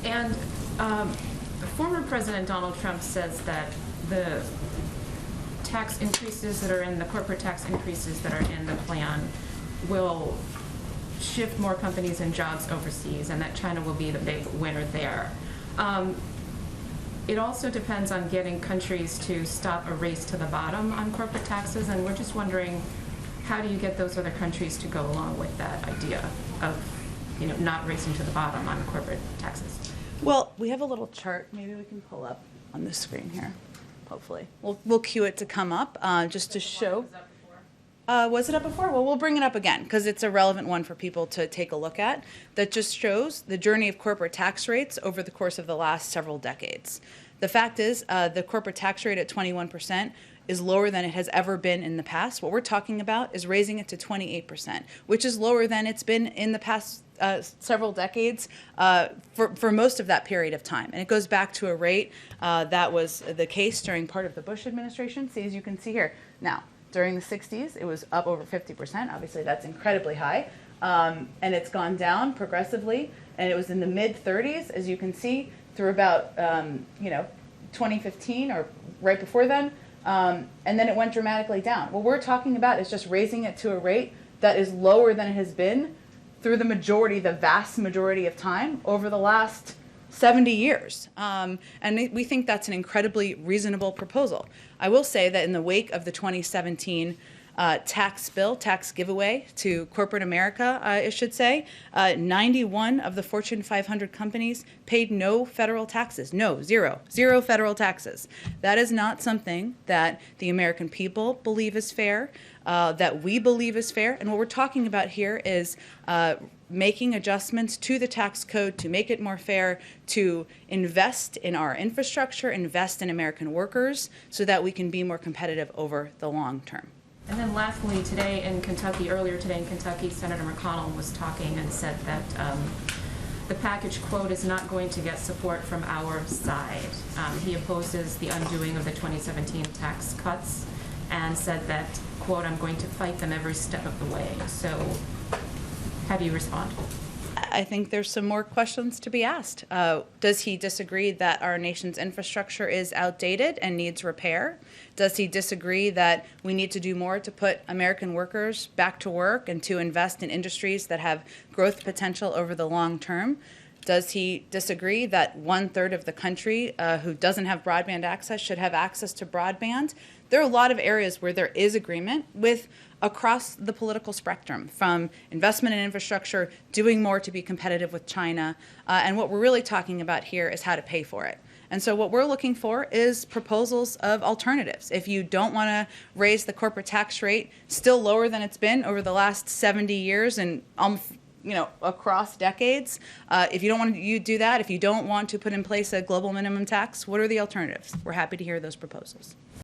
And former President Donald Trump says that the tax increases that are in the corporate tax increases that are in the plan will shift more companies and jobs overseas, and that China will be the big winner there. It also depends on getting countries to stop a race to the bottom on corporate taxes, and we're just wondering, how do you get those other countries to go along with that idea of, not racing to the bottom on corporate taxes? Well, we have a little chart. Maybe we can pull up on the screen here. Hopefully, we'll cue it to come up just to show. Was it up before? Well, we'll bring it up again because it's a relevant one for people to take a look at. That just shows the journey of corporate tax rates over the course of the last several decades. The fact is, the corporate tax rate at 21% is lower than it has ever been in the past. What we're talking about is raising it to 28%, which is lower than it's been in the past several decades for most of that period of time. And it goes back to a rate that was the case during part of the Bush administration. See, as you can see here. Now, during the 60s, it was up over 50%. Obviously, that's incredibly high. And it's gone down progressively. And it was in the mid-30s, as you can see, through about 2015 or right before then. And then it went dramatically down. What we're talking about is just raising it to a rate that is lower than it has been through the vast majority of time over the last 70 years. And we think that's an incredibly reasonable proposal. I will say that in the wake of the 2017 tax giveaway to corporate America, I should say, 91 of the Fortune 500 companies paid no federal taxes. Zero federal taxes. That is not something that the American people believe is fair, that we believe is fair. And what we're talking about here is making adjustments to the tax code to make it more fair, to invest in our infrastructure, invest in American workers, so that we can be more competitive over the long term. And then lastly, earlier today in Kentucky, Senator McConnell was talking and said that the package, quote, is not going to get support from our side. He opposes the undoing of the 2017 tax cuts and said that, quote, I'm going to fight them every step of the way. So how do you respond? I think there's some more questions to be asked. Does he disagree that our nation's infrastructure is outdated and needs repair? Does he disagree that we need to do more to put American workers back to work and to invest in industries that have growth potential over the long term? Does he disagree that 1/3 of the country who doesn't have broadband access should have access to broadband? There are a lot of areas where there is agreement with across the political spectrum, from investment in infrastructure, doing more to be competitive with China, and what we're really talking about here is how to pay for it. And so what we're looking for is proposals of alternatives. If you don't want to raise the corporate tax rate still lower than it's been over the last 70 years and across decades, if you don't want to do that, if you don't want to put in place a global minimum tax, what are the alternatives? We're happy to hear those proposals.